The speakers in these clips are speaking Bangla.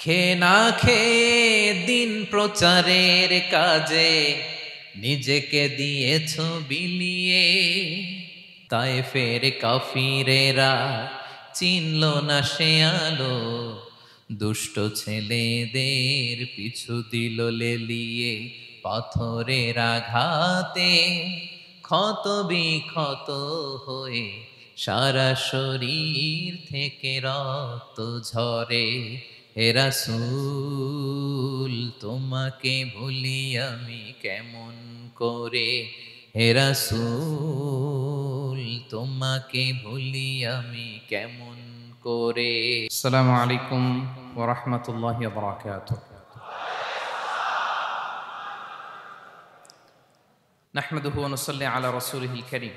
খেয়ে না খেয়ে দিন প্রচারের কাজে নিজেকে দিয়েছ বিলিয়ে, তায়েফের কাফিরেরা চিনল না সে আলো, দুষ্ট ছেলেদের পিছু দিল লেলিয়ে। পাথরের আঘাতে ক্ষত বিক্ষত হয়ে সারা শরীর থেকে রক্ত ঝরে। হে রাসূল তোমাকে ভুলি আমি কেমন করে, হে রাসূল তোমাকে ভুলি আমি কেমন করে। আসসালামু আলাইকুম ওয়া রাহমাতুল্লাহি ওয়া বারাকাতুহু। নাহমাদুহু ওয়া নুসাল্লি আলা রাসূলিহিল কারীম।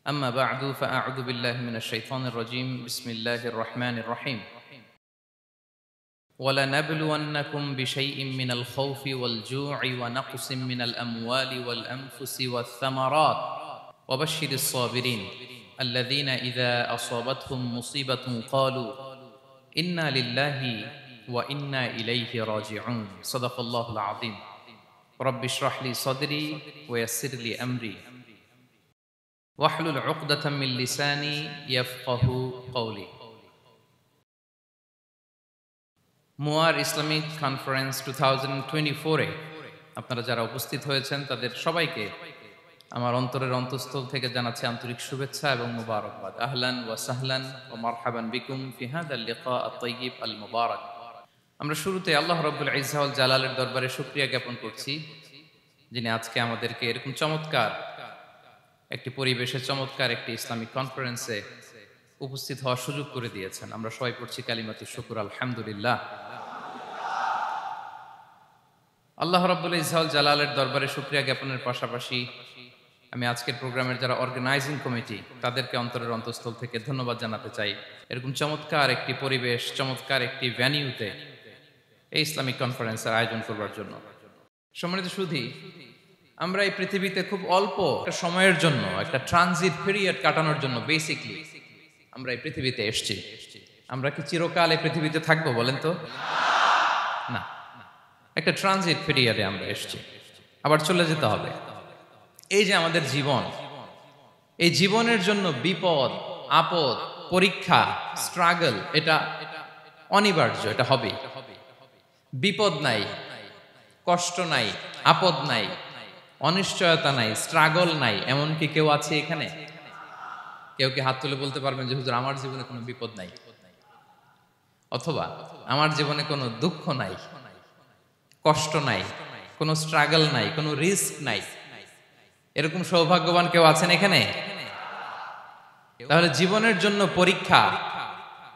আম্মা বা'দু ফাআউযু বিল্লাহি মিনাশ শাইতানির রাজীম। বিসমিল্লাহির রাহমানির রাহিম। وَلَنَبْلُوَنَّكُمْ بِشَيْءٍ مِّنَ الْخَوْفِ وَالْجُوعِ وَنَقْصٍ مِّنَ الْأَمْوَالِ وَالْأَنفُسِ وَالثَّمَرَاتِ وَبَشِّرِ الصَّابِرِينَ الَّذِينَ إِذَا أَصَابَتْهُم مُّصِيبَةٌ قَالُوا إِنَّا لِلَّهِ وَإِنَّا إِلَيْهِ رَاجِعُونَ صدق الله العظيم رب اشرح لي صدري ويسر لي أمري واحلل عقدة من لساني يفقه قولي। মুয়ার ইসলামিক কনফারেন্স 2024-এ আপনারা যারা উপস্থিত হয়েছেন তাদের সবাইকে আমার অন্তরের অন্তঃস্থল থেকে জানাচ্ছি আন্তরিক শুভেচ্ছা এবং মুবারকবাদ। আহলান ওয়া সাহলান ওয়া মারহাবান বিকুম ফি হাযাল লিকা আত-তাইয়িব আল মুবারাক। আমরা শুরুতে আল্লাহ রাব্বুল ইজ্জা ওয়াল জালালের দরবারে শুকরিয়া জ্ঞাপন করছি, যিনি আজকে আমাদেরকে এরকম চমৎকার একটি পরিবেশে চমৎকার একটি ইসলামিক কনফারেন্সে উপস্থিত হওয়ার সুযোগ করে দিয়েছেন। আমরা সবাই পড়ছি কালিমাতুশ শুকর আলহামদুলিল্লাহ। আল্লাহ রাব্বুল ইজ্জা ওয়াল জালালের দরবারে শুকরিয়া জ্ঞাপনের পাশাপাশি আমি আজকের প্রোগ্রামের যারা অর্গানাইজিং কমিটি তাদেরকে অন্তরের অন্তঃস্থল থেকে ধন্যবাদ জানাতে চাই, এরকম চমৎকার একটি পরিবেশ, চমৎকার একটি ভেন্যুতে এই ইসলামিক কনফারেন্সের আয়োজন করবার জন্য। সম্মানিত সুধী, আমরা এই পৃথিবীতে খুব অল্প একটা সময়ের জন্য, একটা ট্রানজিট পিরিয়ড কাটানোর জন্য বেসিকলি আমরা এই পৃথিবীতে এসেছি। আমরা কি চিরকাল এই পৃথিবীতে থাকবো বলেন তো? না, একটা ট্রানজিট পিরিয়ডে আমরা এসেছি, আবার চলে যেতে হবে। এই যে আমাদের জীবন, এই জীবনের জন্য বিপদ, আপদ, পরীক্ষা, স্ট্রাগল এটা অনিবার্য, এটা হবে। বিপদ নাই, কষ্ট নাই, আপদ নাই, অনিশ্চয়তা নাই, স্ট্রাগল নাই, এমনকি কেউ আছে এখানে? কেউ কি হাত তুলে বলতে পারবেন যে হুজুর আমার জীবনে কোনো বিপদ নাই, অথবা আমার জীবনে কোনো দুঃখ নাই, কষ্ট নাই, কোনো স্ট্রাগল নাই, কোনো রিস্ক নাই? এরকম সৌভাগ্যবান কেউ আছেন এখানে? তাহলে জীবনের জন্য পরীক্ষা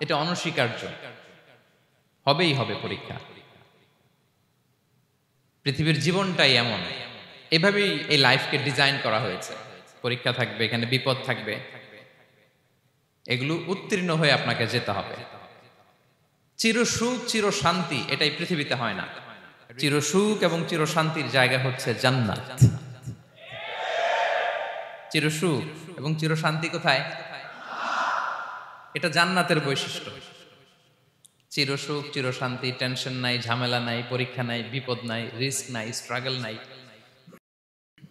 এটা অনস্বীকার্য, হবেই হবে পরীক্ষা। পৃথিবীর জীবনটাই এমন, এভাবেই এই লাইফকে ডিজাইন করা হয়েছে। পরীক্ষা থাকবে, এখানে বিপদ থাকবে, এগুলো উত্তীর্ণ হয়ে আপনাকে যেতে হবে। চিরসুখ চির শান্তি এটাই পৃথিবীতে হয় না। চিরসুখ এবং চিরশান্তির জায়গা হচ্ছে জান্নাত। চিরসুখ এবং চিরশান্তি কোথায়? এটা জান্নাতের বৈশিষ্ট্য। চিরসুখ চিরশান্তি, টেনশন নাই, ঝামেলা নাই, পরীক্ষা নাই, বিপদ নাই, রিস্ক নাই, স্ট্রাগল নাই,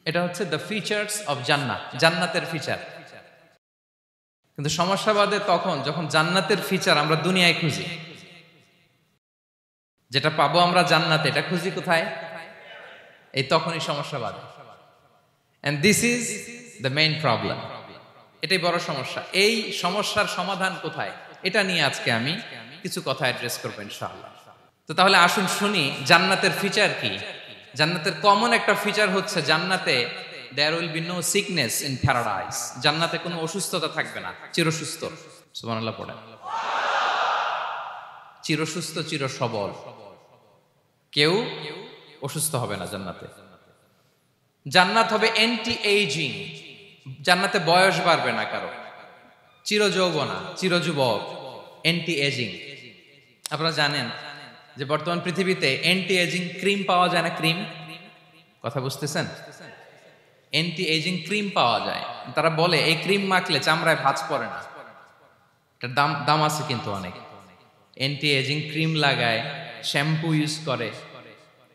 এটা হচ্ছে দ্য ফিচার্স অফ জান্নাত, জান্নাতের ফিচার। কিন্তু সমস্যা বাদে তখন যখন জান্নাতের ফিচার আমরা দুনিয়ায় খুঁজি, যেটা পাবো আমরা জান্নাতে, এটা খুঁজি কোথায়? এই তখনই সমস্যা বাদে। And this is the main problem. এটাই বড় সমস্যা। এই সমস্যার সমাধান কোথায়, এটা নিয়ে আজকে আমি কিছু কথা অ্যাড্রেস করবো ইনশাআল্লাহ। তো তাহলে আসুন শুনি জান্নাতের ফিচার কি। জান্নাতের কমন একটা ফিচার হচ্ছে জান্নাতে there will be no sickness in paradise. জান্নাতে কোনো অসুস্থতা থাকবে না, চিরসুস্থ। সুবহানাল্লাহ পড়েন। চিরসুস্থ, চির সবল, কেউ অসুস্থ হবে না জান্নাতে। জান্নাত হবে অ্যান্টি এইজিং, জান্নাতে বয়স বাড়বে না কারো, চিরযৌবনা, চিরযুবক, অ্যান্টি এজিং। আপনারা জানেন যে বর্তমান পৃথিবীতে অ্যান্টি এজিং ক্রিম পাওয়া যায় না? ক্রিম, কথা বুঝতেছেন? অ্যান্টি এজিং ক্রিম পাওয়া যায়। তারা বলে এই ক্রিম মাখলে চামড়ায় ভাঁজ পড়ে না। এটার দাম আছে কিন্তু অনেক। অ্যান্টি এজিং ক্রিম লাগায়, শ্যাম্পু ইউজ করে,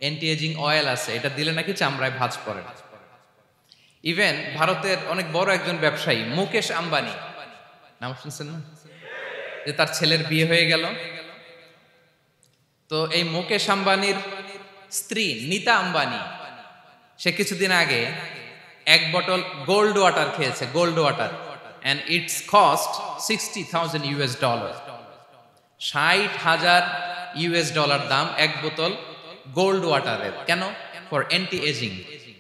অ্যান্টি এজিং অয়েল আছে, এটা দিলে নাকি চামড়ায় ভাঁজ পড়ে না। ইভেন ভারতের অনেক বড় একজন ব্যবসায়ী মুকেশ আম্বানি, নাম শুনছেন না, যে তার ছেলের বিয়ে হয়ে গেল, তো এই মুকেশ আম্বানির স্ত্রী নীতা আম্বানি, সে কিছুদিন আগে এক বটল গোল্ড ওয়াটার খেয়েছে, gold water, and its cost $60,000 $60,000 দাম এক বোতল গোল্ড ওয়াটারের। কেন? ফর অ্যান্টি এজিং,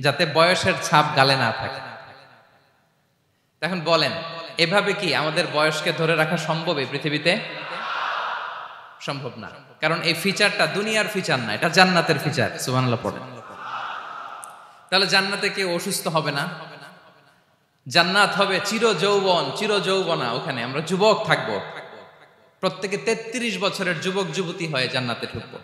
যাতে বয়সের ছাপ গালে না থাকে। এখন বলেন, এভাবে কি আমাদের বয়সকে ধরে রাখা সম্ভব এই পৃথিবীতে? সম্ভব না, কারণ এই ফিচারটা দুনিয়ার ফিচার না, এটা জান্নাতের ফিচার। সুবহানাল্লাহ পড়েন। তাহলে জান্নাতে কেউ অসুস্থ হবে না, জান্নাত হবে চির যৌবন, চির যৌবনা, ওখানে আমরা যুবক থাকবো, প্রত্যেকে 33 বছরের যুবক যুবতী হয়ে জান্নাতে ঢুকবো।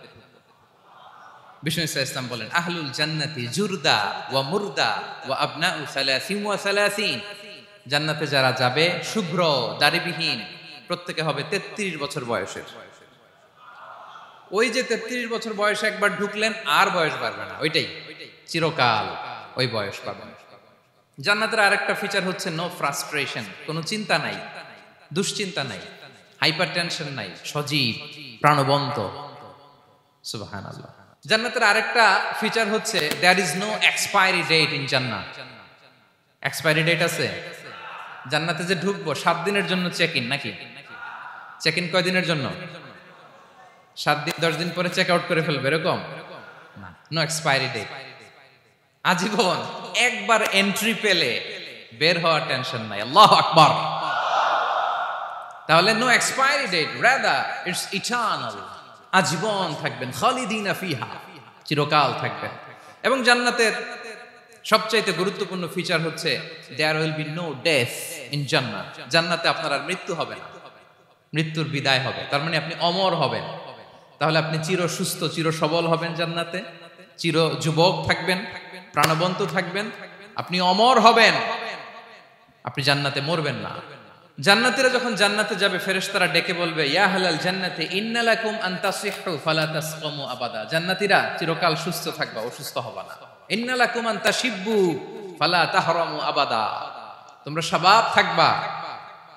বিষ্ণু ইসলাম বলেন, আহলুল জান্নাতি জুরদা ওয়া মুরদা ওয়া আবনাউ সালাসিন ওয়া সালাসিন, জান্নাতে যারা যাবে শুভ্র দাড়িবিহীন, প্রত্যেকে হবে 33 বছর বয়সের। ওই যে 33 বছর বয়সে একবার ঢুকলেন, আর বয়স বাড়বে না, ওইটাই চিরকাল ওই বয়স পাবেন। জান্নাতের আরেকটা ফিচার হচ্ছে নো ফ্রাস্ট্রেশন, কোনো চিন্তা নাই, দুশ্চিন্তা নাই, হাইপার টেনশন নাই, সজীব প্রাণবন্ত। সুবহানাল্লাহ। জান্নাতের আরেকটা ফিচার হচ্ছে there is no expiry date in জান্নাত। এক্সপায়ারি ডেট আছে? জান্নাতে যে ঢুকবো 7 দিনের জন্য চেক ইন, নাকি চেক ইন কয় দিনের জন্য? 7 দিন, 10 দিন পরে চেক আউট করে ফেলবে, এরকম না, নো এক্সপায়ারি ডেট, আজীবন। একবার এন্ট্রি পেলে বের হওয়ার টেনশন নাই। আল্লাহু আকবার। তাহলে no expiry date, rather it's eternal, আজীবন থাকবেন, খালিদিনা ফিহা, চিরকাল থাকবেন। এবং জান্নাতের সবচাইতে গুরুত্বপূর্ণ ফিচার হচ্ছে there will be no death in জান্নাত। জান্নাতে আপনার আর মৃত্যু হবে না, মৃত্যুর বিদায় হবে, তার মানে আপনি অমর হবেন। তাহলে আপনি চির সুস্থ, চির সবল হবেন জান্নাতে, চির যুবক থাকবেন, প্রাণবন্ত থাকবেন, আপনি অমর হবেন, আপনি জান্নাতে মরবেন না। জান্নাতীরা যখন জান্নাতে যাবে, ফেরেশতারা ডেকে বলবে, ইয়া আহলাল জান্নাতি ইন্না লাকুম আন তাসিহু ফালা তাসকামু আবাদা। জান্নাতীরা চিরকাল সুস্থ থাকবা, অসুস্থ হবা না। ইন্না লাকুম আন তাশিব্বু ফালা তাহরামু আবাদা, তোমরা শাবাব থাকবা,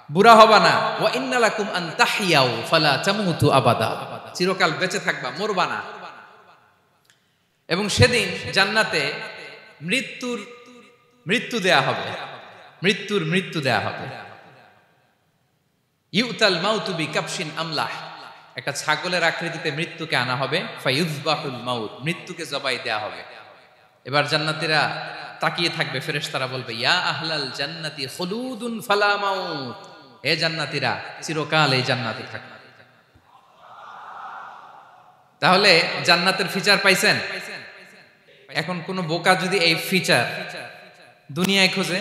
বুড়া হবা না। ওয়া ইন্না লাকুম আন তাহইয়াউ ফালা তামুতু আবাদা, চিরকাল বেঁচে থাকবা, মরবা না। এবং সেদিন জান্নাতে মৃত্যু দেয়া হবে, মৃত্যু দেয়া হবে। ইউতাল মাউতু বিকাবশিন আমলাহ, একটা ছাগলের আকৃতিতে মৃত্যুকে আনা হবে। ফায়ুযবাহুল মাউত, মৃত্যুকে জবাই দেয়া হবে। এবার জান্নাতীরা তাকিয়ে থাকবে, ফেরেশতারা বলবে, ইয়া আহলাল জান্নাতি খুলুদুন ফালা মাউত, হে জান্নাতীরা চিরকাল এই জান্নাতে থাকবে। তাহলে জান্নাতের ফিচার পাইছেন? এখন কোন বোকা যদি এই ফিচার দুনিয়ায় খোঁজে,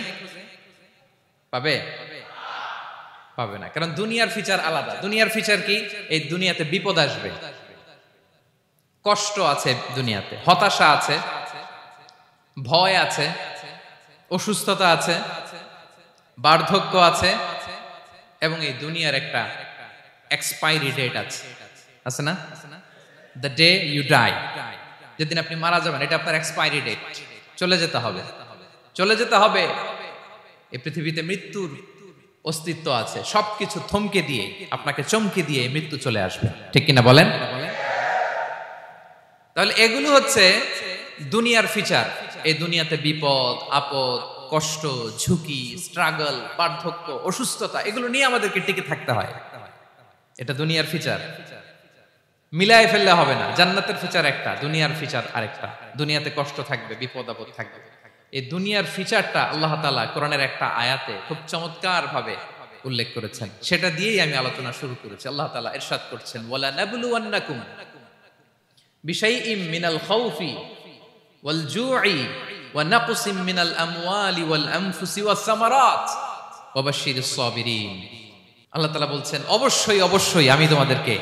পাবে? পাবে না, কারণ দুনিয়ার ফিচার আলাদা। দুনিয়ার ফিচার কি? এই দুনিয়াতে বিপদ আসবে, কষ্ট আছে দুনিয়াতে, হতাশা আছে, ভয় আছে, অসুস্থতা আছে, বার্ধক্য আছে, এবং এই দুনিয়ার একটা এক্সপায়ারি ডেট আছে, আছে না? দ্য ডে ইউ ডাই, যেদিন আপনি মারা যাবেন, এটা আপনার এক্সপায়ারি ডেট, চলে যেতে হবে, চলে যেতে হবে। এই পৃথিবীতে মৃত্যুর অস্তিত্ব আছে, সবকিছু থমকে দিয়ে, আপনাকে চমকে দিয়ে মৃত্যু চলে আসবে, ঠিক কিনা বলেন? তাহলে এগুলো হচ্ছে দুনিয়ার ফিচার। এই দুনিয়াতে বিপদ আপদ, কষ্ট, ঝুঁকি, স্ট্রাগল, বার্ধক্য, অসুস্থতা, এগুলো নিয়ে আমাদেরকে টিকে থাকতে হয়। এটা দুনিয়ার ফিচার, মিলায় ফেললে হবে না। জান্নাতের ফিচার একটা, দুনিয়ার ফিচার আরেকটা। দুনিয়াতে কষ্ট থাকবে, বিপদ আপদ থাকবে। এই দুনিয়ার ফিচারটা আল্লাহ তাআলা কোরআনের একটা আয়াতে খুব চমৎকার ভাবে উল্লেখ করেছেন, সেটা দিয়েই আমি আলোচনা শুরু করেছি। আল্লাহ তাআলা ইরশাদ করছেন, ওয়ালা নাবলুওয়ান্নাকুম বিশাইইম মিনাল খাউফি ওয়াল জুই ওয়া নাকসিম মিনাল আমওয়ালি ওয়াল আনফুসি ওয়াস সামারাত ওয়া বাশশিরিস সাবিরিন। আল্লাহ তাআলা বলছেন, অবশ্যই অবশ্যই আমি তোমাদেরকে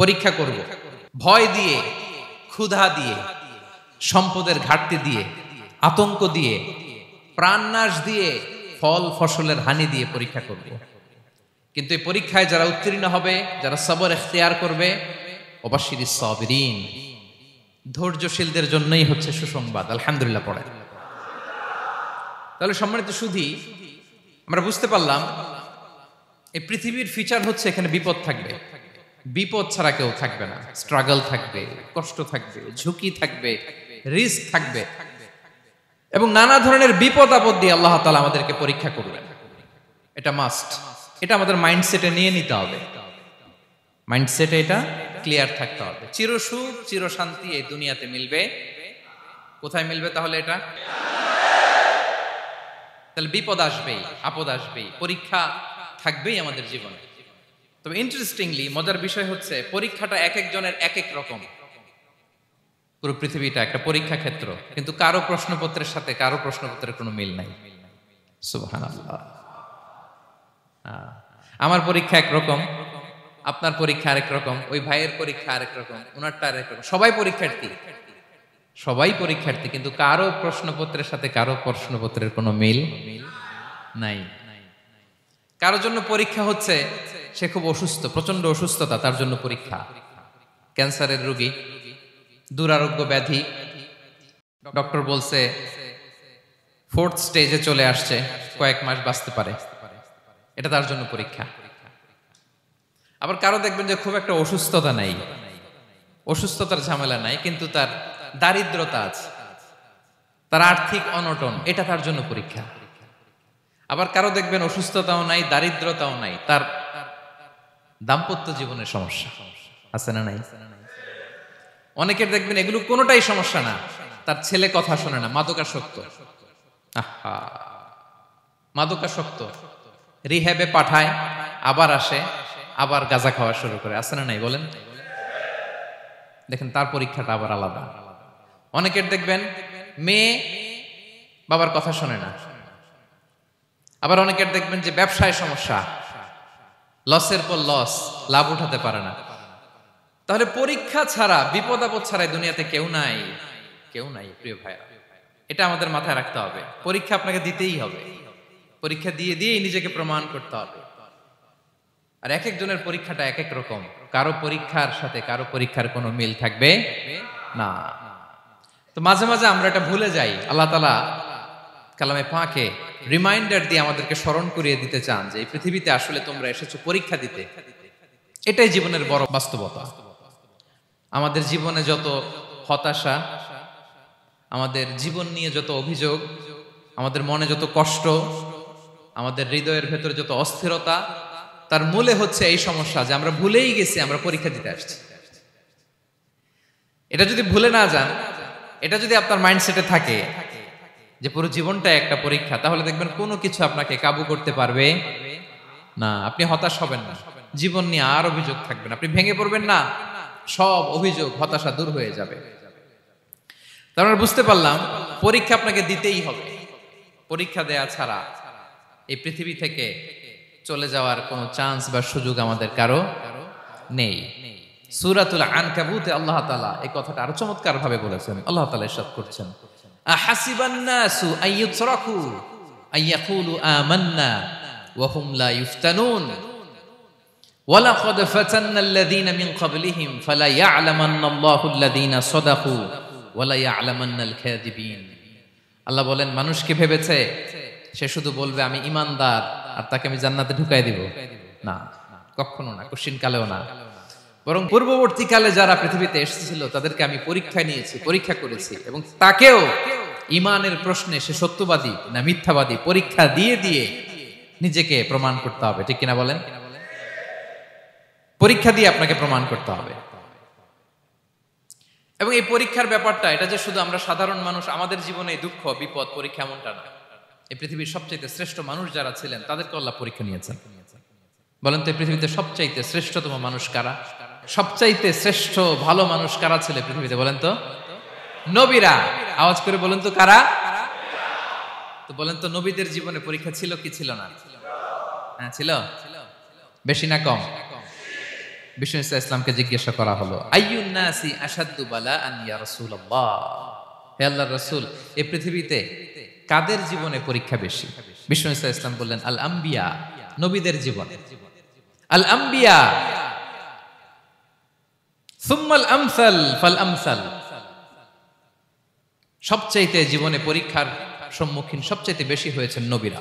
পরীক্ষা করব, ভয় দিয়ে, ক্ষুধা দিয়ে, সম্পদের ঘাটতি দিয়ে, আতঙ্ক দিয়ে, প্রাণনাশ দিয়ে, ফল ফসলের হানি দিয়ে পরীক্ষা করব। কিন্তু এই পরীক্ষায় যারা উত্তীর্ণ হবে, যারা সবর ইখতিয়ার করবে, ওয়াবাশশিরিস সাবিরিন, ধৈর্যশীলদের জন্যই হচ্ছে সুসংবাদ। আলহামদুলিল্লাহ পড়ে। তাহলে সম্মানিত সুধী, আমরা বুঝতে পারলাম এই পৃথিবীর ফিচার হচ্ছে এখানে বিপদ থাকবে, বিপদ ছাড়া কেউ থাকবে না। স্ট্রাগল থাকবে, কষ্ট থাকবে, ঝুঁকি থাকবে, রিস্ক থাকবে, এবং নানা ধরনের বিপদ আপদ দিয়ে আল্লাহ তাআলা আমাদেরকে পরীক্ষা করবেন। এটা মাস্ট, এটা আমাদের মাইন্ডসেটে নিয়ে নিতে হবে। মাইন্ডসেটে এটা ক্লিয়ার থাকতে হবে। চিরসুখ চিরশান্তি এই দুনিয়াতে মিলবে, কোথায় মিলবে তাহলে? এটা তাহলে বিপদ আসবেই, আপদ আসবেই, পরীক্ষা থাকবেই আমাদের জীবনে। তবে ইন্টারেস্টিংলি মজার বিষয় হচ্ছে পরীক্ষাটা এক একজনের এক এক রকম। পুরো পৃথিবীটা একটা পরীক্ষা ক্ষেত্র, কিন্তু কারো প্রশ্নপত্রের সাথে কারো প্রশ্নপত্রের কোনো মিল নাই। সুবহানাল্লাহ। আমার পরীক্ষা একরকম, আপনার পরীক্ষা আরেক রকম, ওই ভাইয়ের পরীক্ষা আরেক রকম, ওনারটা আরেক রকম। সবাই পরীক্ষার্থী, সবাই পরীক্ষার্থী, কিন্তু কারো প্রশ্নপত্রের সাথে কারো প্রশ্নপত্রের কোনো মিল নাই। কারোর জন্য পরীক্ষা হচ্ছে সে খুব অসুস্থ, প্রচন্ড অসুস্থতা, তার জন্য পরীক্ষা। ক্যান্সারের রোগী, দুরারোগ্য ব্যাধি, ডক্টর বলছে 4th স্টেজে চলে আসছে, কয়েক মাস বাঁচতে পারে, এটা তার জন্য পরীক্ষা। আবার কারো দেখবেন যে খুব একটা অসুস্থতা নাই, অসুস্থতার ঝামেলা নাই, কিন্তু তার দারিদ্রতা আছে, তার আর্থিক অনটন, এটা তার জন্য পরীক্ষা। আবার কারো দেখবেন অসুস্থতাও নাই, দারিদ্রতাও নাই, তার দাম্পত্য জীবনের সমস্যা আছে না নাই? অনেকের দেখবেন এগুলো কোনোটাই সমস্যা না, তার ছেলে কথা শোনে না, মাদকাসক্ত। আহা, মাদকাসক্ত, রিহ্যাবে পাঠায়, আবার আসে, আবার গাঁজা খাওয়া শুরু করে, আছে না নাই বলেন? দেখেন তার পরীক্ষাটা আবার আলাদা। অনেকের দেখবেন মেয়ে বাবার কথা শোনে না। আবার অনেকের দেখবেন যে ব্যবসায় সমস্যা, লসের পর লস, লাভ উঠাতে পারে না। তাহলে পরীক্ষা ছাড়া, বিপদ আপদ ছাড়া দুনিয়াতে কেউ নাই, কেউ নাই প্রিয় ভাইরা। এটা আমাদের মাথায় রাখতে হবে। পরীক্ষা আপনাকে দিতেই হবে, পরীক্ষা দিয়ে দিয়েই নিজেকে প্রমাণ করতে হবে। আর এক একজনের পরীক্ষাটা এক এক রকম, কারো পরীক্ষার সাথে কারো পরীক্ষার কোনো মিল থাকবে না। তো মাঝে মাঝে আমরা এটা ভুলে যাই। আল্লাহ তাআলা কালামে পাকে রিমাইন্ডার দিয়ে আমাদেরকে স্মরণ করিয়ে দিতে চান যে এই পৃথিবীতে আসলে তোমরা এসেছো পরীক্ষা দিতে। এটাই জীবনের বড় বাস্তবতা। আমাদের জীবনে যত হতাশা, আমাদের জীবন নিয়ে যত অভিযোগ, আমাদের মনে যত কষ্ট, আমাদের হৃদয়ের ভেতরে যত অস্থিরতা, তার মূলে হচ্ছে এই সমস্যা যে আমরা ভুলেই গেছি আমরা পরীক্ষা দিতে আসছি। এটা যদি ভুলে না যান, এটা যদি আপনার মাইন্ডসেটে থাকে যে পুরো জীবনটা একটা পরীক্ষা, তাহলে দেখবেন কোনো কিছু আপনাকে কাবু করতে পারবে না। আপনি হতাশ হবেন না, জীবন নিয়ে আর অভিযোগ থাকবে না, আপনি ভেঙে পড়বেন না, সব অভিযোগ হতাশা দূর হয়ে যাবে। তার মানে বুঝতে পারলাম পরীক্ষা আপনাকে দিতেই হবে। পরীক্ষা দেয়া ছাড়া এই পৃথিবী থেকে চলে যাওয়ার কোনো চান্স বা সুযোগ আমাদের কারো নেই। সূরাতুল আনকাবুতে আল্লাহ তাআলা এই কথাটা আরো চমৎকার ভাবে বলেছেন। আল্লাহ তাআলা ইরশাদ করছেন, আহাসিবান নাসু আইয়ুতরাকু আইয়াকুলু আমান্না ওয়া হুম লা ইফতানুন ওয়ালাকাদ ফাতান্নাল্লাযীনা মিন ক্বাবলিহিম ফালা ইয়া'লামান্নাল্লাহু আল্লাযীনা সাদাকু ওয়া লা ইয়া'লামান্নাল কাযিবিন। আল্লাহ বলেন, মানুষ কি ভেবেছে সে শুধু বলবে আমি ঈমানদার আর তাকে আমি জান্নাতে ঢুকাই দিব? না, কখনো না, কোশ্চিন কালেও না। বরং পূর্ববর্তী কালে যারা পৃথিবীতে এসেছিল তাদেরকে আমি পরীক্ষা নিয়েছি, পরীক্ষা করেছি, এবং তাকেও ঈমানের প্রশ্নে সে সত্যবাদী না মিথ্যাবাদী পরীক্ষা দিয়ে দিয়ে নিজেকে প্রমাণ করতে হবে। ঠিক কিনা বলেন? পরীক্ষা দিয়ে আপনাকে প্রমাণ করতে হবে। এবং এই পরীক্ষার ব্যাপারটা, এটা যে শুধু আমরা সাধারণ মানুষ আমাদের জীবনে দুঃখ বিপদ পরীক্ষা, এমনটা না। এই পৃথিবীর সবচাইতে শ্রেষ্ঠ মানুষ যারা ছিলেন তাদেরকে আল্লাহ পরীক্ষা নিয়েছেন। বলেন তো এই পৃথিবীতে সবচাইতে শ্রেষ্ঠতম মানুষ কারা? সবচাইতে শ্রেষ্ঠ ভালো মানুষ কারা ছিল পৃথিবীতে? বলেন তো নবীরা। আওয়াজ করে বলেন তো কারা? তো বলেন তো নবীদের জীবনে পরীক্ষা ছিল কি ছিল না? হ্যাঁ ছিল। বেশি না কম? বিষ্ণু ইসলামকে জিজ্ঞাসা করা হলো, আইয়ুন নাসি আশাদ্দু বালাআন ইয়া রাসূলুল্লাহ, হে আল্লাহর রাসূল, এই পৃথিবীতে কাদের জীবনে পরীক্ষা বেশি? বিষ্ণু ইসলাম বললেন, আল আম্বিয়া, নবীদের জীবনে। আল আম্বিয়া সুম্মাল আমসাল ফাল আমসাল, সবচাইতে জীবনে পরীক্ষার সম্মুখীন সবচাইতে বেশি হয়েছেন নবীরা।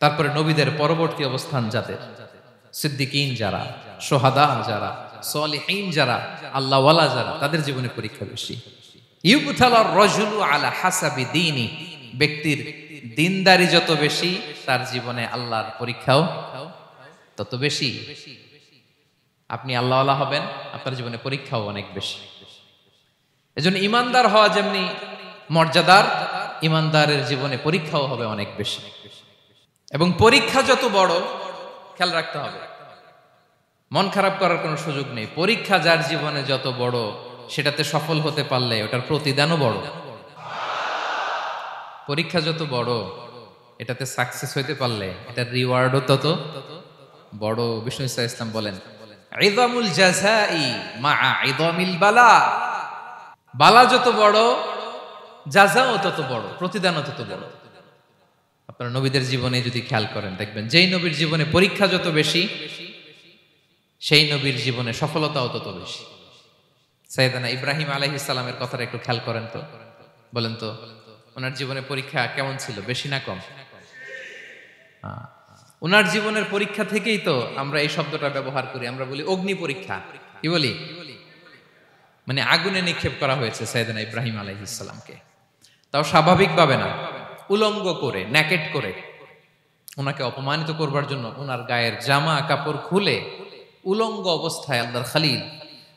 তারপরে নবীদের পরবর্তী অবস্থান যাদের, সিদ্দিকিন যারা, সোহাদা যারা, সলিহিন যারা, আল্লাহওয়ালা যারা, তাদের জীবনে পরীক্ষা বেশি। ইউবতালার রাজুলু আলা হাসাবি দীনি, ব্যক্তির দিনদারি যত বেশি তার জীবনে আল্লাহর পরীক্ষাও তত বেশি। আপনি আল্লাহওয়ালা হবেন, আপনার জীবনে পরীক্ষাও অনেক বেশি। এজন্য ইমানদার হওয়া যেমনি মর্যাদার, ইমানদারের জীবনে পরীক্ষাও হবে অনেক বেশি। এবং পরীক্ষা যত বড়, খেয়াল রাখতে হবে, মন খারাপ করার কোনো সুযোগ নেই। পরীক্ষা যার জীবনে যত বড়, সেটাতে সফল হতে পারলে ওটার প্রতিদানও বড়। পরীক্ষা যত বড়, এটাতে সাকসেস হইতে পারলে এটার রিওয়ার্ডও তত বড়। বিষ্ণু ইসা ইসলাম বলেন, ইযামুল জাযাই মাআ ইযামিল বালা, বালা যত বড়, জাযাও তত বড়, প্রতিদানও তত বড়। আপনারা নবীদের জীবনে যদি খেয়াল করেন, দেখবেন যেই নবীর জীবনে পরীক্ষা যত বেশি, সেই নবীর জীবনে সফলতাও তত বেশি। সাইয়েদনা ইব্রাহিম আলাইহিস সালামের কথাটা একটু খেয়াল করেন তো, বলেন তো ওনার জীবনে পরীক্ষা কেমন ছিল, বেশি না কম? ওনার জীবনের পরীক্ষা থেকেই তো আমরা এই শব্দটা ব্যবহার করি, আমরা বলি অগ্নি পরীক্ষা। কি বলি? মানে আগুনে নিক্ষেপ করা হয়েছে সাইয়েদনা ইব্রাহিম আলাইহিস সালামকে, তাও স্বাভাবিকভাবে না, উলঙ্গ করে, ন্যাকেট করে ওনাকে অপমানিত করবার জন্য ওনার গায়ের জামা কাপড় খুলে উলঙ্গ অবস্থায় আল্লাহর খলিল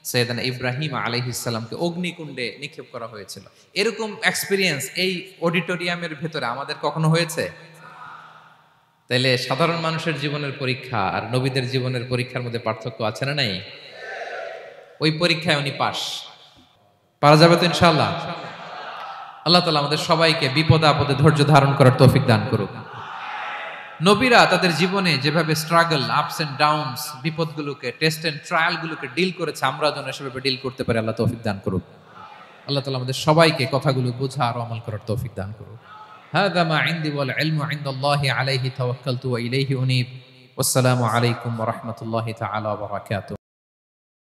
সাইয়েদনা ইব্রাহিম আলাইহিস সালামকে অগ্নিকুণ্ডে নিক্ষেপ করা হয়েছিল। এরকম এক্সপেরিয়েন্স এই অডিটোরিয়ামের ভেতরে আমাদের কখনো হয়েছে? তাইলে সাধারণ মানুষের জীবনের পরীক্ষা আর নবীদের জীবনের পরীক্ষার মধ্যে পার্থক্য আছে না নাই? ওই পরীক্ষায় উনি পাস, পারা যাবে তো ইনশাআল্লাহ। আল্লাহ তাআলা আমাদের সবাইকে বিপদে আপদে ধৈর্য ধারণ করার তৌফিক দান করুক। নবীরা তাদের জীবনে যেভাবে স্ট্রাগল, আপস এন্ড ডাউনস, বিপদগুলোকে, টেস্ট এন্ড ট্রায়ালগুলোকে ডিল করেছে, আমরা যেন সেভাবে ডিল করতে পারি, আল্লাহ তৌফিক দান করুক। আল্লাহ তাআলা আমাদের সবাইকে কথাগুলো বোঝা আর আমল করার তৌফিক দান করুক। হাযা মা ইনদি ওয়াল ইলমু ইনদাল্লাহি আলাইহি তাওয়াক্কালতু ওয়া ইলাইহি উনীব। ওয়াসসালামু আলাইকুম ওয়া রাহমাতুল্লাহি তাআলা ওয়া বারাকাতুহু।